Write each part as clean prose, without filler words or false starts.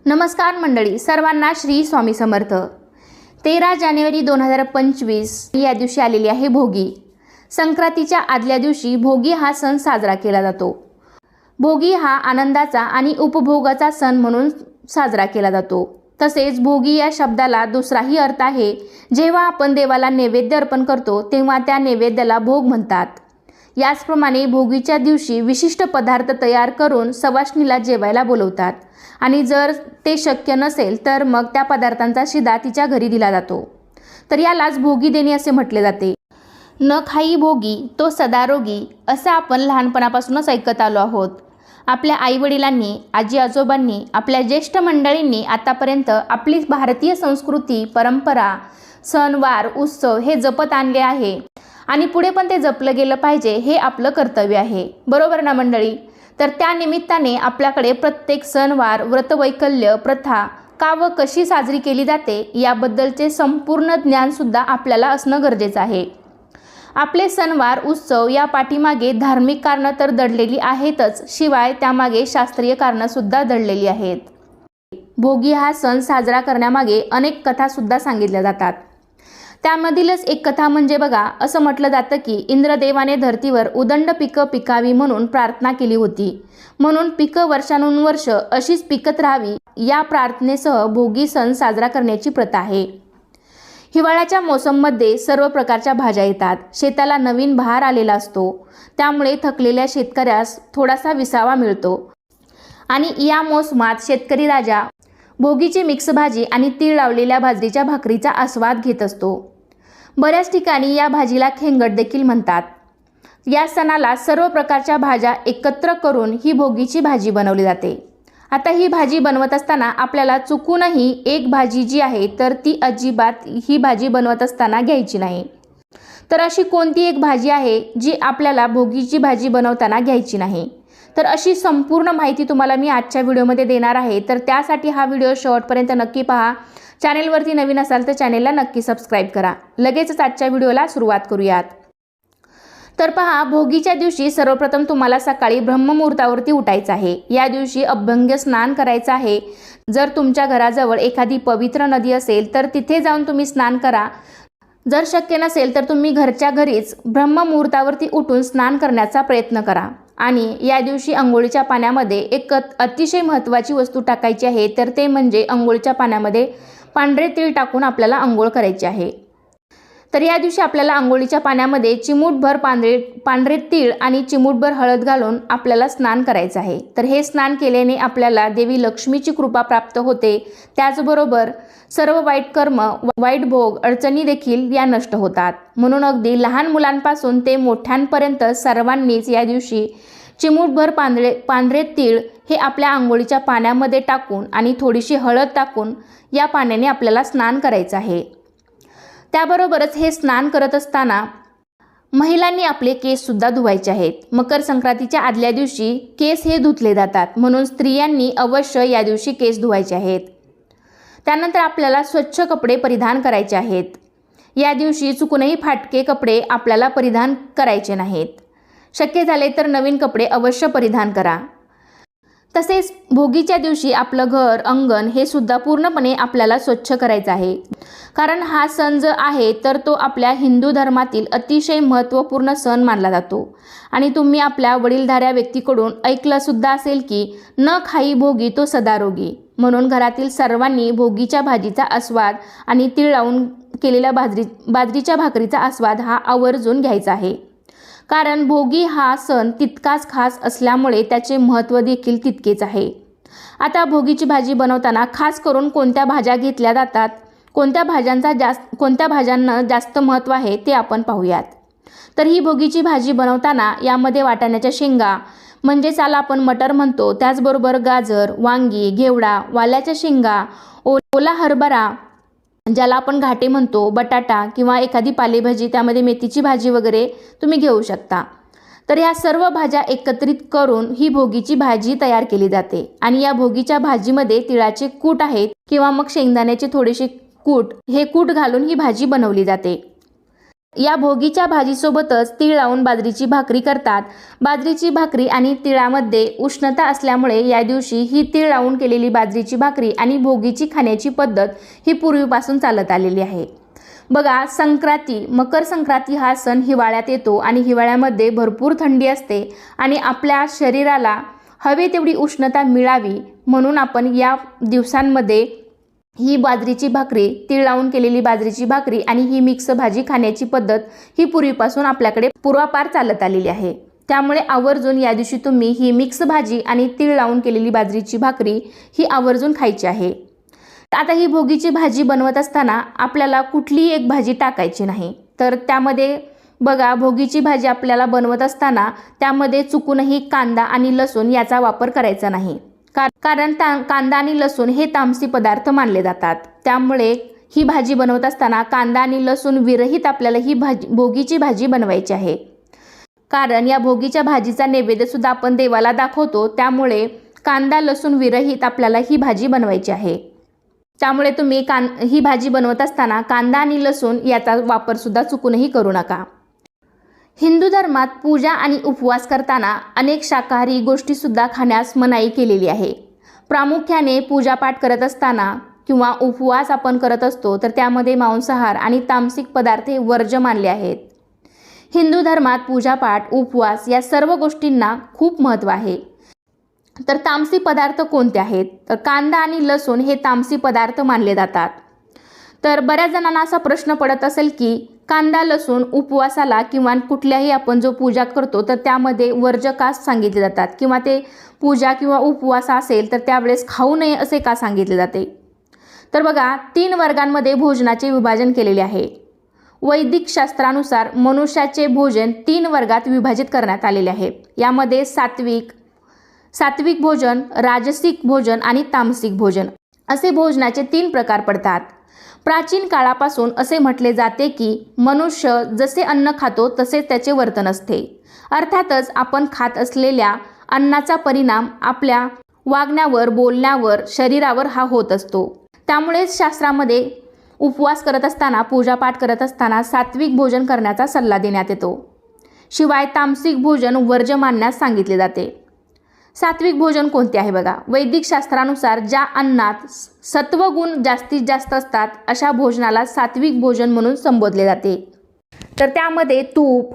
नमस्कार मंडळी, सर्वांना श्री स्वामी समर्थ। 13 जानेवारी 2025 या दिवशी आलेली आहे भोगी। संक्रांतीच्या आदल्या दिवशी भोगी हा सण साजरा केला जातो। भोगी हा आनंदाचा आणि उपभोगाचा सण म्हणून साजरा केला जातो। तसेच भोगी या शब्दाला दुसराही अर्थ आहे। जेव्हा आपण देवाला नैवेद्य अर्पण करतो तेव्हा त्या नैवेद्याला भोग म्हणतात। याचप्रमाणे भोगीच्या दिवशी विशिष्ट पदार्थ तयार करून सवाष्णीला जेवायला बोलवतात आणि जर ते शक्य नसेल तर मग त्या पदार्थांचा शिदा तिच्या घरी दिला जातो। तर यालाच भोगी देणे असे म्हटले जाते। न खाई भोगी तो सदा रोगी असं आपण लहानपणापासूनच ऐकत आलो आहोत। आपल्या आईवडिलांनी, आजी आजोबांनी, आपल्या ज्येष्ठ मंडळींनी आतापर्यंत आपली भारतीय संस्कृती, परंपरा, सणवार, उत्सव हे जपत आणले आहे आणि पुढे पण ते जपलं गेलं पाहिजे हे आपलं कर्तव्य आहे। बरोबर ना मंडळी? तर त्या निमित्ताने आपल्याकडे प्रत्येक सणवार, व्रतवैकल्य, प्रथा का व कशी साजरी केली जाते याबद्दलचे संपूर्ण ज्ञानसुद्धा आपल्याला असणं गरजेचं आहे। आपले सणवार, उत्सव या पाठीमागे धार्मिक कारणं तर दडलेली आहेतच, शिवाय त्यामागे शास्त्रीय कारणंसुद्धा दडलेली आहेत। भोगी हा सण साजरा करण्यामागे अनेक कथासुद्धा सांगितल्या जातात। त्यामधीलच एक कथा म्हणजे बघा, असं म्हटलं जातं की इंद्रदेवाने धरतीवर उदंड पिकं पिकावी म्हणून प्रार्थना केली होती। म्हणून पिकं वर्षानुवर्ष अशीच पिकत राहावी या प्रार्थनेसह भोगी सण साजरा करण्याची प्रथा आहे। हिवाळ्याच्या मोसममध्ये सर्व प्रकारच्या भाज्या येतात। शेताला नवीन बहार आलेला असतो, त्यामुळे थकलेल्या शेतकऱ्यास थोडासा विसावा मिळतो आणि या मोसमात शेतकरी राजा भोगीची मिक्स भाजी आणि तीळ लावलेल्या बाजरीच्या भाकरीचा आस्वाद घेत असतो। बऱ्याच ठिकाणी या भाजीला खेंगट देखील म्हणतात। या सणाला सर्व प्रकारच्या भाज्या एकत्र करून ही भोगीची भाजी बनवली जाते। आता ही भाजी बनवत असताना आपल्याला चुकूनही एक भाजी जी आहे तर ती अजिबात ही भाजी बनवत असताना घ्यायची नाही। तर अशी कोणती एक भाजी आहे जी आपल्याला भोगीची भाजी बनवताना घ्यायची नाही? तर अशी संपूर्ण माहिती तुम्हाला मी आजच्या व्हिडिओमध्ये देणार आहे। तर त्यासाठी हा व्हिडिओ शेवटपर्यंत नक्की पहा। चॅनेलवरती नवीन असाल तर चॅनेलला नक्की सबस्क्राईब करा। लगेचच आजच्या व्हिडिओला सुरुवात करूयात। तर पहा, भोगीच्या दिवशी सर्वप्रथम तुम्हाला सकाळी ब्रह्ममुहूर्तावरती उठायचं आहे। या दिवशी अभ्यंग स्नान करायचं आहे। जर तुमच्या घराजवळ एखादी पवित्र नदी असेल तर तिथे जाऊन तुम्ही स्नान करा। जर शक्य नसेल तर तुम्ही घरच्या घरीच ब्रह्ममुहूर्तावरती उठून स्नान करण्याचा प्रयत्न करा। आणि या दिवशी अंघोळीच्या पाण्यामध्ये एक अतिशय महत्त्वाची वस्तू टाकायची आहे, तर ते म्हणजे अंघोळीच्या पाण्यामध्ये पांढरे तीळ टाकून आपल्याला अंघोळ करायची आहे। तर या दिवशी आपल्याला अंघोळीच्या पाण्यामध्ये चिमूटभर पांढरे तीळ आणि चिमूटभर हळद घालून आपल्याला स्नान करायचं आहे। तर हे स्नान केल्याने आपल्याला देवी लक्ष्मीची कृपा प्राप्त होते। त्याचबरोबर सर्व वाईट कर्म, वाईट भोग, अडचणी देखील या नष्ट होतात। म्हणून अगदी लहान मुलांपासून ते मोठ्यांपर्यंत सर्वांनीच या दिवशी चिमूटभर पांढरे तीळ हे आपल्या अंघोळीच्या पाण्यामध्ये टाकून आणि थोडीशी हळद टाकून या पाण्याने आपल्याला स्नान करायचं आहे। त्याबरोबरच हे स्नान करत असताना महिलांनी आपले केस सुद्धा धुवायचे आहेत। मकर संक्रांतीच्या आदल्या दिवशी केस हे धुतले जातात, म्हणून स्त्रियांनी अवश्य या दिवशी केस धुवायचे आहेत। त्यानंतर आपल्याला स्वच्छ कपडे परिधान करायचे आहेत। या दिवशी चुकूनही फाटके कपडे आपल्याला परिधान करायचे नाहीत। शक्य झाले तर नवीन कपडे अवश्य परिधान करा। तसेच भोगीच्या दिवशी आपलं घर, अंगण हे सुद्धा पूर्णपणे आपल्याला स्वच्छ करायचं आहे। कारण हा सण जो आहे तर तो आपल्या हिंदू धर्मातील अतिशय महत्त्वपूर्ण सण मानला जातो। आणि तुम्ही आपल्या वडीलधाऱ्या व्यक्तीकडून ऐकलं सुद्धा असेल की न खाई भोगी तो सदा रोगी। म्हणून घरातील सर्वांनी भोगीच्या भाजीचा आस्वाद आणि तीळ लावून केलेल्या बाजरीच्या भाकरीचा आस्वाद हा आवर्जून घ्यायचा आहे। कारण भोगी हा सण तितकाच खास असल्यामुळे त्याचे महत्त्व देखील तितकेच आहे। आता भोगीची भाजी बनवताना खास करून कोणत्या भाज्या घेतल्या जातात, कोणत्या भाज्यांना जास्त महत्त्व आहे ते आपण पाहूयात। तर ही भोगीची भाजी बनवताना यामध्ये वाटाण्याच्या शेंगा म्हणजे ज्याला आपण मटर म्हणतो, त्याचबरोबर गाजर, वांगी, घेवडा, वाल्याच्या शेंगा, ओला हरभरा ज्याला आपण घाटे म्हणतो, बटाटा किंवा एखादी पालेभाजी, त्यामध्ये मेथीची भाजी वगैरे तुम्ही घेऊ शकता। तर ह्या सर्व भाज्या एकत्रित करून ही भोगीची भाजी तयार केली जाते। आणि या भोगीच्या भाजीमध्ये तिळाचे कूट आहेत किंवा मग शेंगदाण्याचे थोडेसे कूट, हे कूट घालून ही भाजी बनवली जाते। या भोगीच्या भाजीसोबतच तीळ लावून बाजरीची भाकरी करतात. बाजरीची भाकरी आणि तिळामध्ये उष्णता असल्यामुळे या दिवशी ही तीळ लावून केलेली बाजरीची भाकरी आणि भोगीची खाण्याची पद्धत ही पूर्वीपासून चालत आलेली आहे. बघा, संक्रांती, मकर संक्रांती हा सण हिवाळ्यात येतो आणि हिवाळ्यामध्ये भरपूर थंडी असते आणि आपल्या शरीराला हवी तेवढी उष्णता मिळावी म्हणून आपण या दिवसांमध्ये ही बाजरीची भाकरी, तीळ लावून केलेली बाजरीची भाकरी आणि ही मिक्स भाजी खाण्याची पद्धत ही पूर्वीपासून आपल्याकडे पूर्वापार चालत आलेली आहे. त्यामुळे आवर्जून या दिवशी तुम्ही ही मिक्स भाजी आणि तीळ लावून केलेली बाजरीची भाकरी ही आवर्जून खायची आहे. आता ही भोगीची भाजी बनवत असताना आपल्याला कुठलीही एक भाजी टाकायची नाही. तर त्यामध्ये बघा, भोगीची भाजी आपल्याला बनवत असताना त्यामध्ये चुकूनही कांदा आणि लसूण याचा वापर करायचा नाही. कारण कांदा आणि लसूण हे तामसी पदार्थ मानले जातात. त्यामुळे ही भाजी बनवत असताना कांदा आणि लसूण विरहित आपल्याला ही भोगीची भाजी बनवायची आहे. कारण या भोगीच्या भाजीचा नैवेद्य सुद्धा आपण देवाला दाखवतो. त्यामुळे कांदा लसूण विरहित आपल्याला ही भाजी बनवायची आहे. त्यामुळे तुम्ही ही भाजी बनवत असताना कांदा आणि लसूण याचा वापर सुद्धा चुकूनही करू नका. हिंदू धर्मात पूजा आणि उपवास करताना अनेक शाकाहारी गोष्टीसुद्धा खाण्यास मनाई केलेली आहे. प्रामुख्याने पूजापाठ करत असताना किंवा उपवास आपण करत असतो तर त्यामध्ये मांसाहार आणि तामसिक पदार्थ हे वर्ज्य मानले आहेत. हिंदू धर्मात पूजापाठ, उपवास या सर्व गोष्टींना खूप महत्त्व आहे. तर तामसी पदार्थ कोणते आहेत? तर कांदा आणि लसूण हे तामसी पदार्थ मानले जातात. तर बऱ्याच जणांना असा प्रश्न पडत असेल की कांदा लसूण उपवासाला किंवा कुठल्याही आपण जो पूजा करतो तर त्यामध्ये वर्ज्य का सांगितले जातात किंवा ते पूजा किंवा उपवास असेल तर त्यावेळेस खाऊ नये असे का सांगितले जाते? तर बघा, 3 वर्गांमध्ये भोजनाचे विभाजन केलेले आहे. वैदिक शास्त्रानुसार मनुष्याचे भोजन 3 वर्गात विभाजित करण्यात आलेले आहे. यामध्ये सात्विक भोजन, राजसिक भोजन आणि तामसिक भोजन असे भोजनाचे 3 प्रकार पडतात. प्राचीन काळापासून असे म्हटले जाते की मनुष्य जसे अन्न खातो तसे त्याचे वर्तन असते. अर्थातच आपण खात असलेल्या अन्नाचा परिणाम आपल्या वागण्यावर, बोलण्यावर, शरीरावर हा होत असतो. त्यामुळेच शास्त्रामध्ये उपवास करत असताना, पूजापाठ करत असताना सात्विक भोजन करण्याचा सल्ला देण्यात येतो. शिवाय तामसिक भोजन वर्ज्य मानण्यास सांगितले जाते. सात्विक भोजन कोणते आहे? बघा, वैदिक शास्त्रानुसार ज्या अन्नात सत्वगुण जास्तीत जास्त असतात अशा भोजनाला सात्विक भोजन म्हणून संबोधले जाते. तर त्यामध्ये तूप,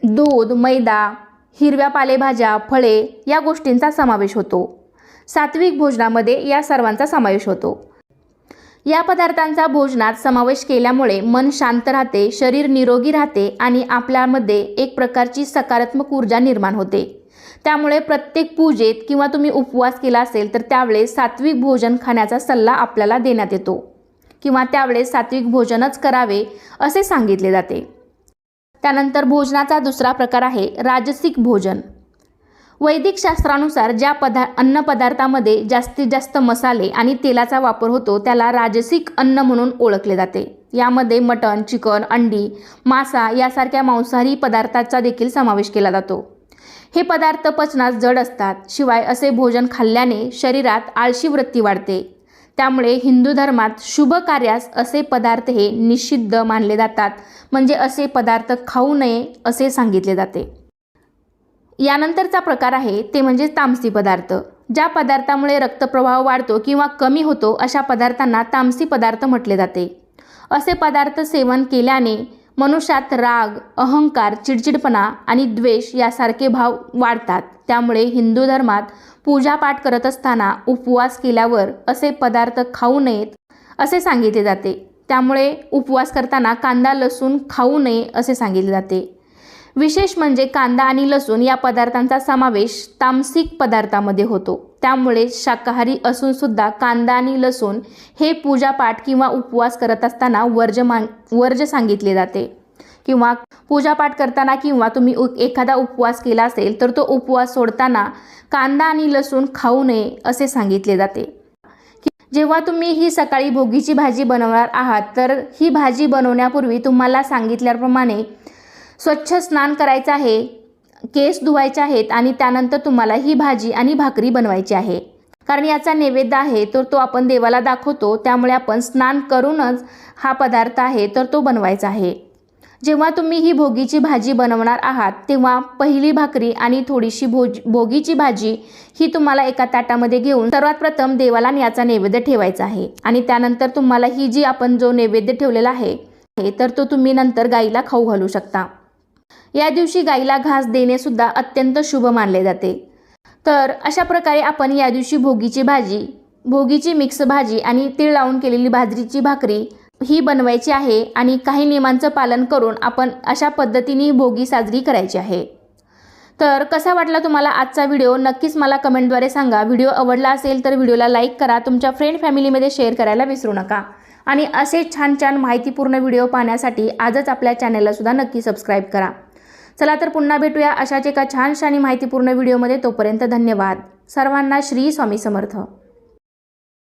दूध, मैदा, हिरव्या पालेभाज्या, फळे या गोष्टींचा समावेश होतो. सात्विक भोजनामध्ये या सर्वांचा समावेश होतो. या पदार्थांचा भोजनात समावेश केल्यामुळे मन शांत राहते, शरीर निरोगी राहते आणि आपल्यामध्ये एक प्रकारची सकारात्मक ऊर्जा निर्माण होते. त्यामुळे प्रत्येक पूजेत किंवा तुम्ही उपवास केला असेल तर त्यावेळेस सात्विक भोजन खाण्याचा सल्ला आपल्याला देण्यात येतो किंवा त्यावेळेस सात्विक भोजनच करावे असे सांगितले जाते. त्यानंतर भोजनाचा दुसरा प्रकार आहे राजसिक भोजन. वैदिक शास्त्रानुसार ज्या अन्नपदार्थामध्ये जास्तीत जास्त मसाले आणि तेलाचा वापर होतो त्याला राजसिक अन्न म्हणून ओळखले जाते. यामध्ये मटण, चिकन, अंडी, मासा यासारख्या मांसाहारी पदार्थांचा देखील समावेश केला जातो. हे पदार्थ पचनास जड असतात. शिवाय असे भोजन खाल्ल्याने शरीरात आळशी वृत्ती वाढते. त्यामुळे हिंदू धर्मात शुभ कार्यास असे पदार्थ हे निषिद्ध मानले जातात. म्हणजे असे पदार्थ खाऊ नये असे सांगितले जाते. यानंतरचा प्रकार आहे ते म्हणजे तामसी पदार्थ. ज्या पदार्थामुळे रक्तप्रवाह वाढतो किंवा कमी होतो अशा पदार्थांना तामसी पदार्थ म्हटले जाते. असे पदार्थ सेवन केल्याने मनुष्यात राग, अहंकार, चिडचिडपणा आणि द्वेष यासारखे भाव वाढतात. त्यामुळे हिंदू धर्मात पूजापाठ करत असताना, उपवास केल्यावर असे पदार्थ खाऊ नयेत असे सांगितले जाते. त्यामुळे उपवास करताना कांदा लसूण खाऊ नये असे सांगितले जाते. विशेष म्हणजे कांदा आणि लसूण या पदार्थांचा समावेश तामसिक पदार्थामध्ये होतो. त्यामुळे शाकाहारी असून सुद्धा कांदा आणि लसूण हे पूजापाठ किंवा उपवास करत असताना वर्ज्य सांगितले जाते. किंवा पूजापाठ करताना किंवा तुम्ही एखादा उपवास केला असेल तर तो उपवास सोडताना कांदा आणि लसूण खाऊ नये असे सांगितले जाते. जेव्हा तुम्ही ही सकाळी भोगीची भाजी बनवणार आहात तर ही भाजी बनवण्यापूर्वी तुम्हाला सांगितल्याप्रमाणे स्वच्छ स्नान करायचं आहे, केस धुवायचे आहेत आणि त्यानंतर तुम्हाला ही भाजी आणि भाकरी बनवायची आहे. कारण याचा नैवेद्य आहे तर तो आपण देवाला दाखवतो. त्यामुळे आपण स्नान करूनच हा पदार्थ आहे तर तो बनवायचा आहे. जेव्हा तुम्ही ही भोगीची भाजी बनवणार आहात तेव्हा पहिली भाकरी आणि थोडीशी भोगीची भाजी ही तुम्हाला एका ताटामध्ये घेऊन सर्वात प्रथम देवाला याचा नैवेद्य ठेवायचा आहे आणि त्यानंतर तुम्हाला ही जी आपण जो नैवेद्य ठेवलेला आहे तर तो तुम्ही नंतर गाईला खाऊ घालू शकता। या दिवशी गाईला घास देणे सुद्धा अत्यंत शुभ मानले जाते। तर अशा प्रकारे आपण या दिवशी भोगीची भाजी, भोगीची मिक्स भाजी आणि तीळ लावून केलेली बाजरीची भाकरी ही बनवायची आहे आणि काही नियमांचं पालन करून आपण अशा पद्धतीने भोगी साजरी करायची आहे। तर कसा वाटला तुम्हाला आजचा व्हिडिओ नक्कीच मला कमेंटद्वारे सांगा। व्हिडिओ आवडला असेल तर व्हिडिओला लाईक करा, तुमच्या फ्रेंड फॅमिलीमध्ये शेअर करायला विसरू नका आणि असे छान छान माहितीपूर्ण व्हिडिओ पाहण्यासाठी आजच आपल्या चॅनलला सुद्धा नक्की सबस्क्राईब करा। चला तर पुन्हा भेटूया अशाच एका छानशा आणि माहितीपूर्ण व्हिडिओमध्ये। तोपर्यंत धन्यवाद। सर्वांना श्री स्वामी समर्थ।